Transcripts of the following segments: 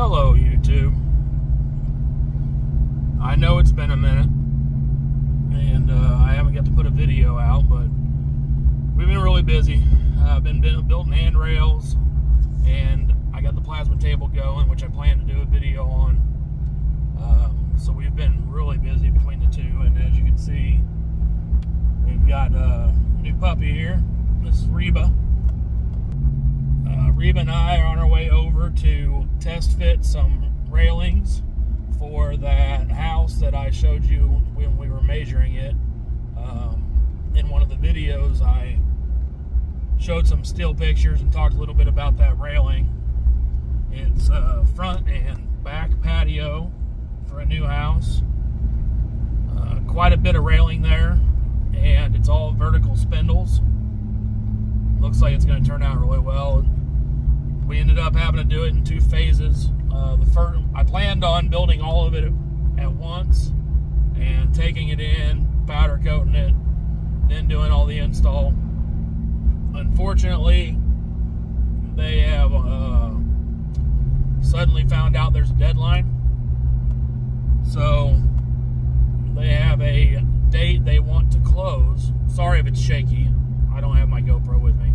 Hello, YouTube. I know it's been a minute, and I haven't got to put a video out, but we've been really busy. I've been building handrails, and I got the plasma table going, which I plan to do a video on. So we've been really busy between the two, and as you can see, we've got a new puppy here. This is Reba. Reba and I are on our way over to test fit some railings for that house that I showed you when we were measuring it. In one of the videos, I showed some still pictures and talked a little bit about that railing. It's a front and back patio for a new house. Quite a bit of railing there, and it's all vertical spindles. Looks like it's going to turn out really well. We ended up having to do it in two phases. I planned on building all of it at once and taking it in, powder coating it, then doing all the install. Unfortunately, they have suddenly found out there's a deadline. So they have a date they want to close. Sorry if it's shaky. I don't have my GoPro with me.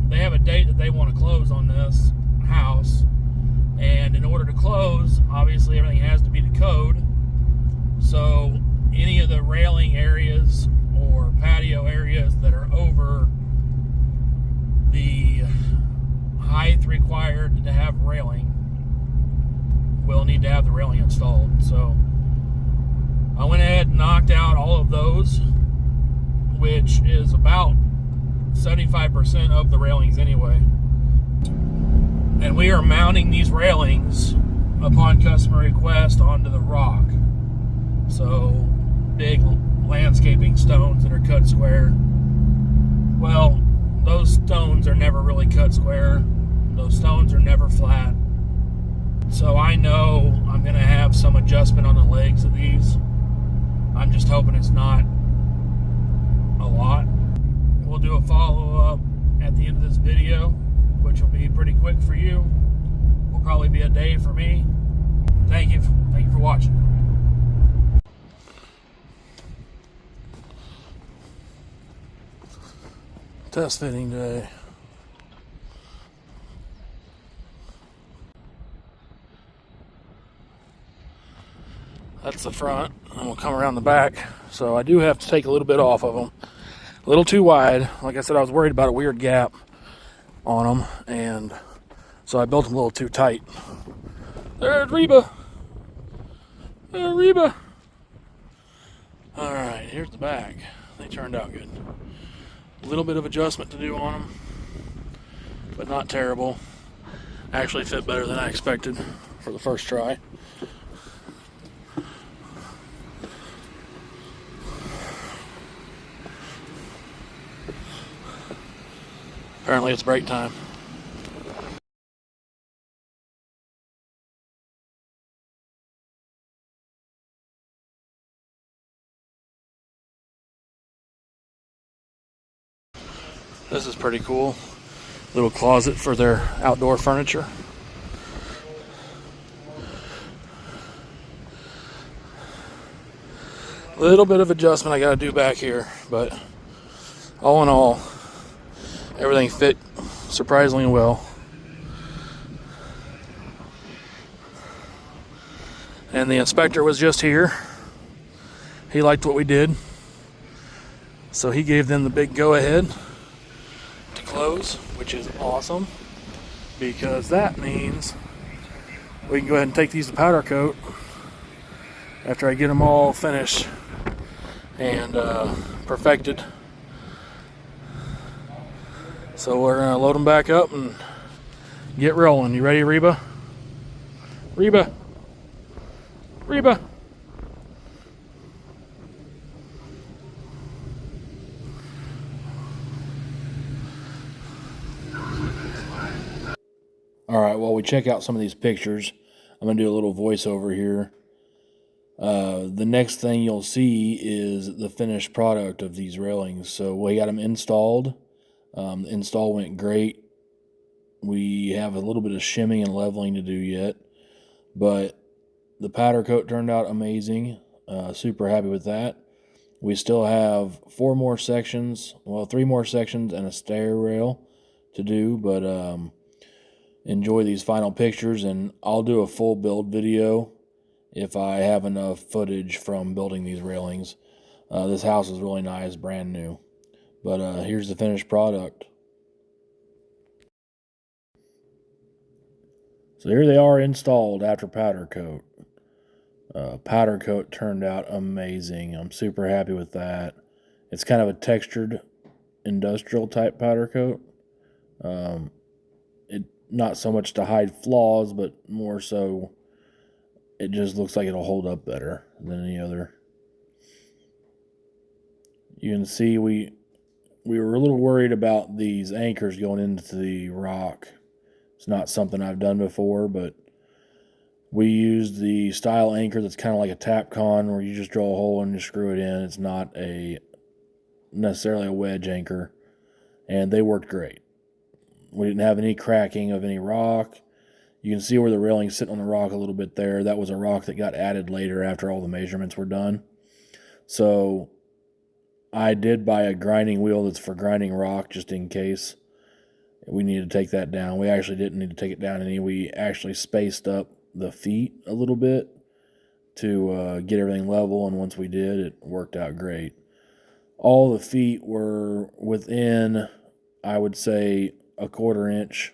They have a date that they want to close on this house, and in order to close, obviously everything has to be to code. So any of the railing areas or patio areas that are over the height required to have railing will need to have the railing installed. So I went ahead and knocked out all of those, which is about 75% of the railings anyway. And we are mounting these railings upon customer request onto the rock. So big landscaping stones that are cut square. Well, those stones are never really cut square. Those stones are never flat. So I know I'm going to have some adjustment on the legs of these. I'm just hoping it's not a lot. We'll do a follow-up at the end of this video, which will be pretty quick for you. Will probably be a day for me. Thank you for watching. Test fitting day. That's the front, and we'll come around the back. So I do have to take a little bit off of them. A little too wide. Like I said, I was worried about a weird gap on them, and so I built them a little too tight. There's Reba. There's Reba. Alright, here's the back. They turned out good. A little bit of adjustment to do on them, but not terrible. Actually fit better than I expected for the first try. Apparently it's break time. This is pretty cool. Little closet for their outdoor furniture. Little bit of adjustment I got to do back here, but all in all, everything fit surprisingly well. And the inspector was just here. He liked what we did, so he gave them the big go-ahead to close, which is awesome, because that means we can go ahead and take these to powder coat after I get them all finished and perfected. So we're going to load them back up and get rolling. You ready, Reba? Reba? Reba? Alright, while we check out some of these pictures, I'm going to do a little voiceover here. The next thing you'll see is the finished product of these railings. So we got them installed. The install went great. We have a little bit of shimming and leveling to do yet, but the powder coat turned out amazing. Super happy with that. We still have 4 more sections, well, 3 more sections and a stair rail to do, but enjoy these final pictures, and I'll do a full build video if I have enough footage from building these railings. This house is really nice, brand new. But here's the finished product. So here they are installed after powder coat. Powder coat turned out amazing. I'm super happy with that. It's kind of a textured industrial type powder coat. It not so much to hide flaws, but more so it just looks like it'll hold up better than any other. You can see we were a little worried about these anchors going into the rock. It's not something I've done before, but we used the style anchor that's kind of like a Tapcon, where you just drill a hole and you screw it in. It's not necessarily a wedge anchor, and they worked great. We didn't have any cracking of any rock. You can see where the railing's sitting on the rock a little bit there. That was a rock that got added later after all the measurements were done. So I did buy a grinding wheel that's for grinding rock, just in case we needed to take that down. We actually didn't need to take it down any. We actually spaced up the feet a little bit to get everything level, and once we did, it worked out great. All the feet were within, I would say, a 1/4 inch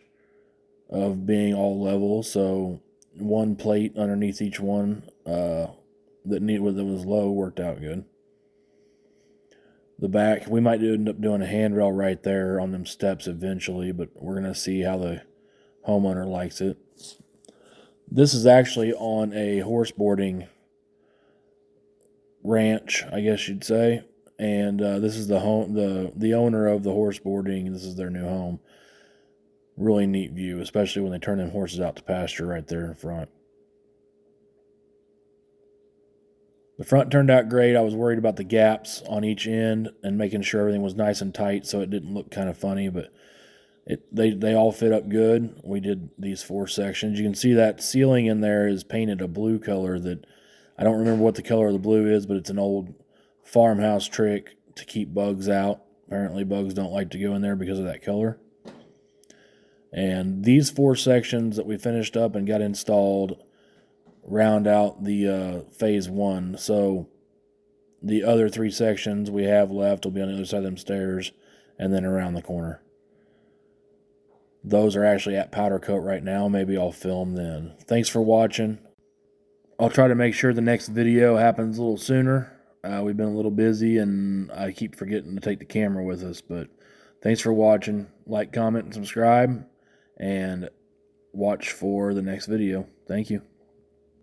of being all level, so one plate underneath each one that was low worked out good. The back, we might end up doing a handrail right there on them steps eventually, but we're going to see how the homeowner likes it. This is actually on a horse boarding ranch, I guess you'd say, and this is the home, the owner of the horse boarding. This is their new home. Really neat view, especially when they turn them horses out to pasture right there in front. The front turned out great. I was worried about the gaps on each end and making sure everything was nice and tight so it didn't look kind of funny, but they all fit up good. We did these 4 sections. You can see that ceiling in there is painted a blue color that I don't remember what the color of the blue is, but it's an old farmhouse trick to keep bugs out. Apparently bugs don't like to go in there because of that color. And these 4 sections that we finished up and got installed round out the phase 1. So the other 3 sections we have left will be on the other side of them stairs and then around the corner. Those are actually at powder coat right now. Maybe I'll film then. Thanks for watching. I'll try to make sure the next video happens a little sooner. We've been a little busy and I keep forgetting to take the camera with us, but thanks for watching. Like, comment, and subscribe, and watch for the next video. Thank you.